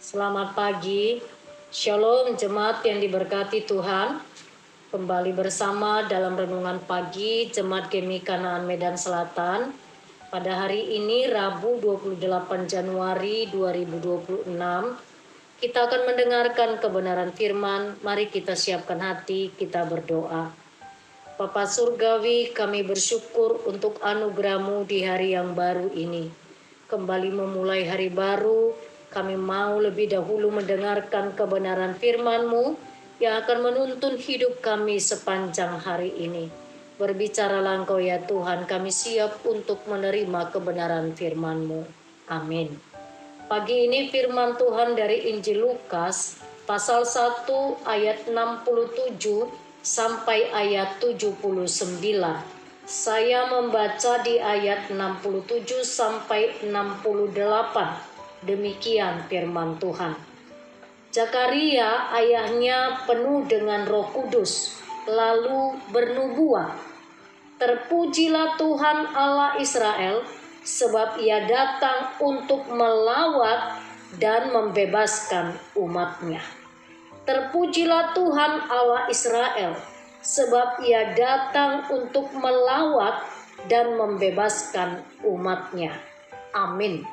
Selamat pagi, Shalom jemaat yang diberkati Tuhan. Kembali bersama dalam renungan pagi Jemaat GMI Kanaan Medan Selatan. Pada hari ini Rabu 28 Januari 2026, kita akan mendengarkan kebenaran firman. Mari kita siapkan hati, kita berdoa. Bapa Surgawi, kami bersyukur untuk anugerah-Mu di hari yang baru ini. Kembali memulai hari baru, kami mau lebih dahulu mendengarkan kebenaran firman-Mu yang akan menuntun hidup kami sepanjang hari ini. Berbicaralah Engkau ya Tuhan, kami siap untuk menerima kebenaran firman-Mu. Amin. Pagi ini firman Tuhan dari Injil Lukas, pasal 1 ayat 67 sampai ayat 79. Saya membaca di ayat 67 sampai 68. Demikian firman Tuhan. Zakaria ayahnya penuh dengan Roh Kudus, lalu bernubuat. Terpujilah Tuhan Allah Israel, sebab ia datang untuk melawat dan membebaskan umatnya. Terpujilah Tuhan Allah Israel, sebab ia datang untuk melawat dan membebaskan umatnya. Amin.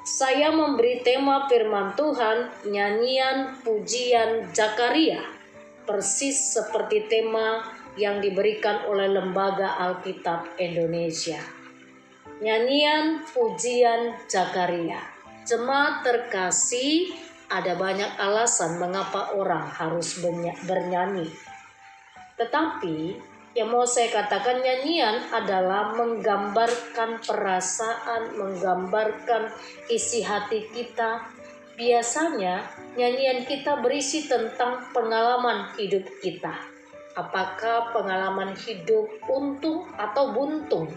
Saya memberi tema firman Tuhan, nyanyian pujian Zakaria, persis seperti tema yang diberikan oleh Lembaga Alkitab Indonesia. Nyanyian pujian Zakaria. Jemaat terkasih, ada banyak alasan mengapa orang harus bernyanyi. Tetapi yang mau saya katakan, nyanyian adalah menggambarkan perasaan, menggambarkan isi hati kita. Biasanya nyanyian kita berisi tentang pengalaman hidup kita. Apakah pengalaman hidup untung atau buntung?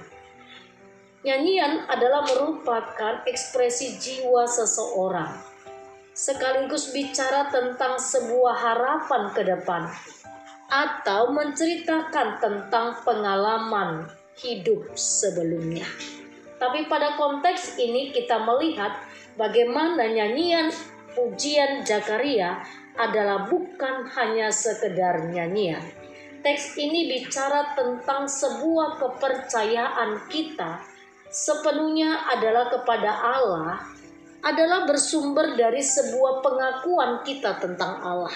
Nyanyian adalah merupakan ekspresi jiwa seseorang, sekaligus bicara tentang sebuah harapan ke depan, atau menceritakan tentang pengalaman hidup sebelumnya. Tapi pada konteks ini kita melihat bagaimana nyanyian pujian Zakaria adalah bukan hanya sekedar nyanyian. Teks ini bicara tentang sebuah kepercayaan kita sepenuhnya adalah kepada Allah, adalah bersumber dari sebuah pengakuan kita tentang Allah.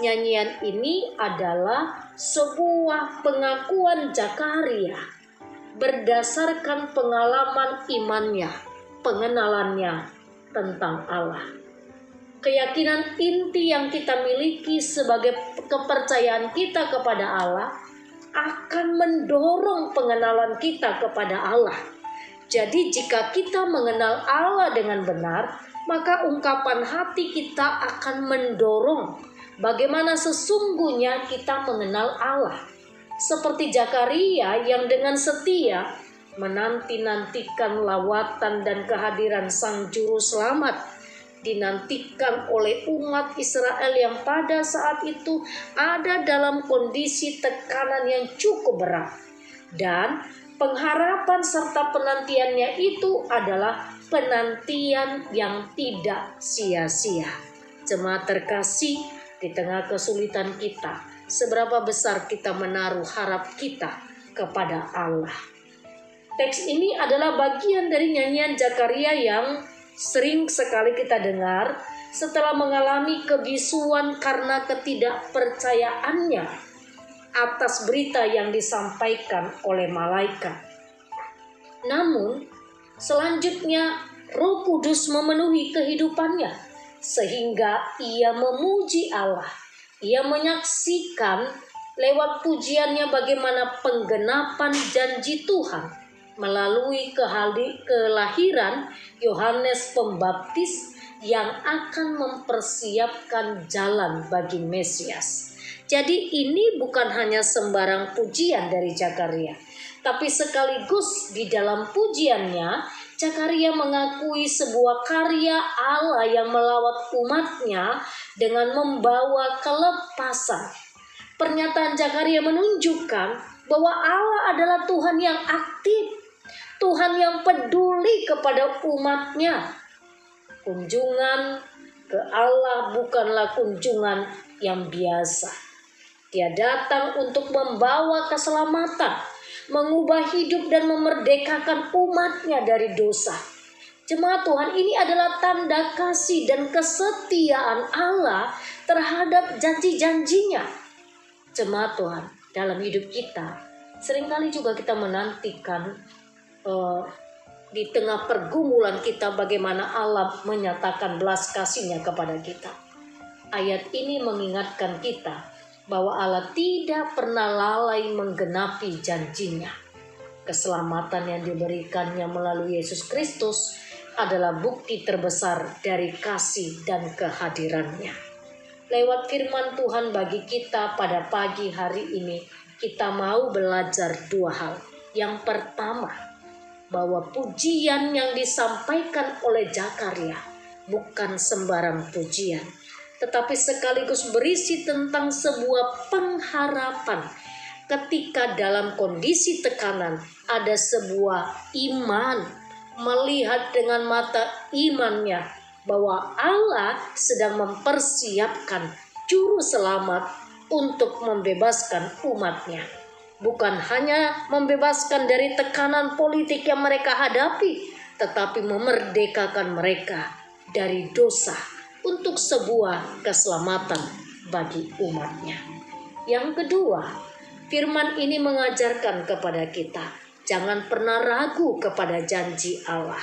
Nyanyian ini adalah sebuah pengakuan Zakaria berdasarkan pengalaman imannya, pengenalannya tentang Allah. Keyakinan inti yang kita miliki sebagai kepercayaan kita kepada Allah akan mendorong pengenalan kita kepada Allah. Jadi jika kita mengenal Allah dengan benar, maka ungkapan hati kita akan mendorong bagaimana sesungguhnya kita mengenal Allah. Seperti Zakaria yang dengan setia menanti-nantikan lawatan dan kehadiran Sang Juru Selamat, dinantikan oleh umat Israel yang pada saat itu ada dalam kondisi tekanan yang cukup berat. Dan pengharapan serta penantiannya itu adalah penantian yang tidak sia-sia. Jemaat terkasih, di tengah kesulitan kita, seberapa besar kita menaruh harap kita kepada Allah. Teks ini adalah bagian dari nyanyian Zakaria yang sering sekali kita dengar setelah mengalami kebisuan karena ketidakpercayaannya atas berita yang disampaikan oleh malaikat. Namun, selanjutnya Roh Kudus memenuhi kehidupannya, sehingga ia memuji Allah. Ia menyaksikan lewat pujiannya bagaimana penggenapan janji Tuhan melalui kelahiran Yohanes Pembaptis yang akan mempersiapkan jalan bagi Mesias. Jadi ini bukan hanya sembarang pujian dari Zakaria, tapi sekaligus di dalam pujiannya Zakaria mengakui sebuah karya Allah yang melawat umatnya dengan membawa kelepasan. Pernyataan Zakaria menunjukkan bahwa Allah adalah Tuhan yang aktif, Tuhan yang peduli kepada umatnya. Kunjungan ke Allah bukanlah kunjungan yang biasa. Dia datang untuk membawa keselamatan, mengubah hidup dan memerdekakan umatnya dari dosa. Jemaat Tuhan, ini adalah tanda kasih dan kesetiaan Allah terhadap janji-janjinya. Jemaat Tuhan, dalam hidup kita, seringkali juga kita menantikan di tengah pergumulan kita bagaimana Allah menyatakan belas kasih-Nya kepada kita. Ayat ini mengingatkan kita bahwa Allah tidak pernah lalai menggenapi janjinya. Keselamatan yang diberikannya melalui Yesus Kristus adalah bukti terbesar dari kasih dan kehadirannya. Lewat firman Tuhan bagi kita pada pagi hari ini, kita mau belajar dua hal. Yang pertama, bahwa pujian yang disampaikan oleh Zakaria bukan sembarang pujian, tetapi sekaligus berisi tentang sebuah pengharapan. Ketika dalam kondisi tekanan, ada sebuah iman, melihat dengan mata imannya bahwa Allah sedang mempersiapkan juru selamat untuk membebaskan umatnya. Bukan hanya membebaskan dari tekanan politik yang mereka hadapi, tetapi memerdekakan mereka dari dosa untuk sebuah keselamatan bagi umatnya. Yang kedua, firman ini mengajarkan kepada kita, jangan pernah ragu kepada janji Allah.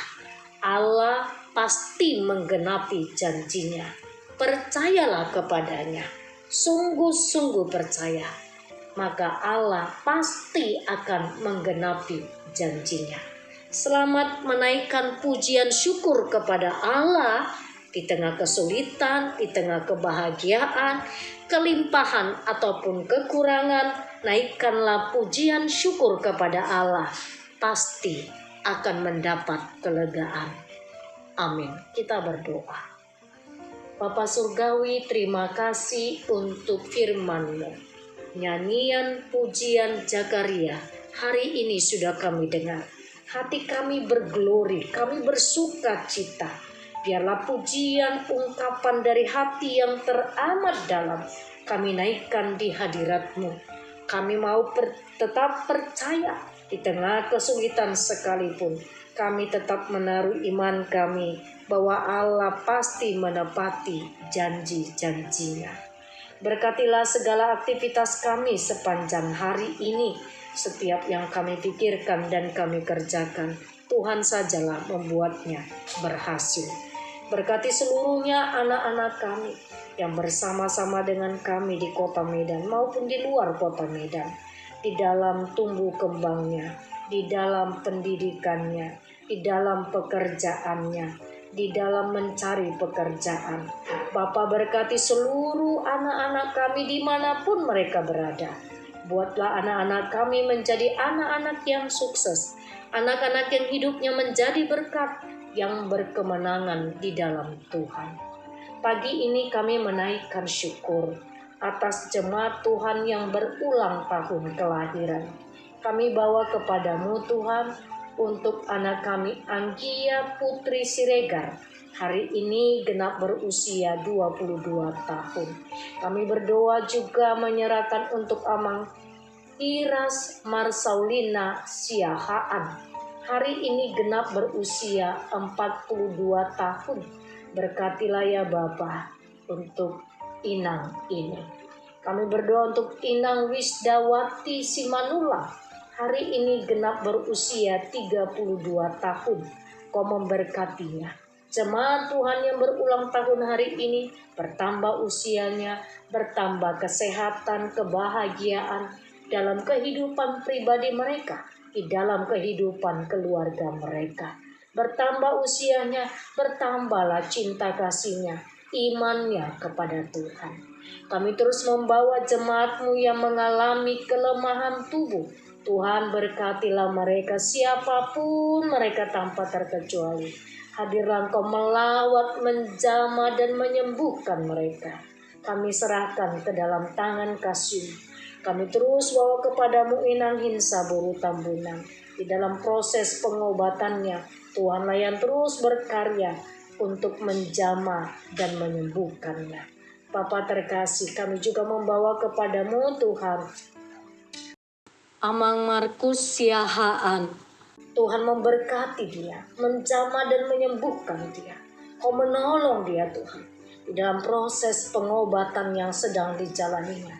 Allah pasti menggenapi janjinya. Percayalah kepadanya. Sungguh-sungguh percaya. Maka Allah pasti akan menggenapi janjinya. Selamat menaikkan pujian syukur kepada Allah di tengah kesulitan, di tengah kebahagiaan, kelimpahan ataupun kekurangan. Naikkanlah pujian syukur kepada Allah, pasti akan mendapat kelegaan. Amin. Kita berdoa. Bapa Surgawi, terima kasih untuk firman-Mu. Nyanyian pujian Zakaria hari ini sudah kami dengar. Hati kami berglori, kami bersuka cita. Biarlah pujian ungkapan dari hati yang teramat dalam kami naikkan di hadirat-Mu. Kami mau tetap percaya di tengah kesulitan sekalipun. Kami tetap menaruh iman kami bahwa Allah pasti menepati janji-janjinya. Berkatilah segala aktivitas kami sepanjang hari ini. Setiap yang kami pikirkan dan kami kerjakan, Tuhan sajalah membuatnya berhasil. Berkati seluruhnya anak-anak kami yang bersama-sama dengan kami di kota Medan maupun di luar kota Medan. Di dalam tumbuh kembangnya, di dalam pendidikannya, di dalam pekerjaannya, di dalam mencari pekerjaan. Bapa, berkati seluruh anak-anak kami dimanapun mereka berada. Buatlah anak-anak kami menjadi anak-anak yang sukses, anak-anak yang hidupnya menjadi berkat, yang berkemenangan di dalam Tuhan. Pagi ini kami menaikkan syukur atas jemaat Tuhan yang berulang tahun kelahiran. Kami bawa kepadamu Tuhan untuk anak kami Anggia Putri Siregar. Hari ini genap berusia 22 tahun. Kami berdoa juga menyerahkan untuk Amang Iras Marsaulina Siahaan. Hari ini genap berusia 42 tahun. Berkatilah ya Bapa untuk Inang ini. Kami berdoa untuk Inang Wisdawati Simanula. Hari ini genap berusia 32 tahun. Kau memberkatinya. Jemaat Tuhan yang berulang tahun hari ini bertambah usianya, bertambah kesehatan, kebahagiaan dalam kehidupan pribadi mereka, di dalam kehidupan keluarga mereka. Bertambah usianya, bertambahlah cinta kasihnya, imannya kepada Tuhan. Kami terus membawa jemaat-Mu yang mengalami kelemahan tubuh. Tuhan, berkatilah mereka siapapun mereka tanpa terkecuali. Hadirlah Engkau melawat, menjamah dan menyembuhkan mereka. Kami serahkan ke dalam tangan kasih. Kami terus bawa kepadamu Inang Hinsa Buru Tambunan. Di dalam proses pengobatannya, Tuhanlah yang terus berkarya untuk menjamah dan menyembuhkannya. Bapa terkasih, kami juga membawa kepadamu Tuhan Amang Markus Siahaan. Tuhan memberkati dia, menjamah dan menyembuhkan dia. Kau menolong dia Tuhan di dalam proses pengobatan yang sedang dijalaninya.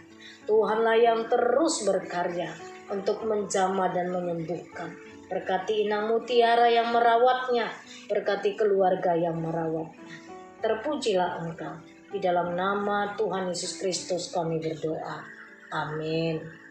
Tuhanlah yang terus berkarya untuk menjamah dan menyembuhkan. Berkati Inang Mutiara yang merawatnya, berkati keluarga yang merawatnya. Terpujilah Engkau. Di dalam nama Tuhan Yesus Kristus kami berdoa. Amin.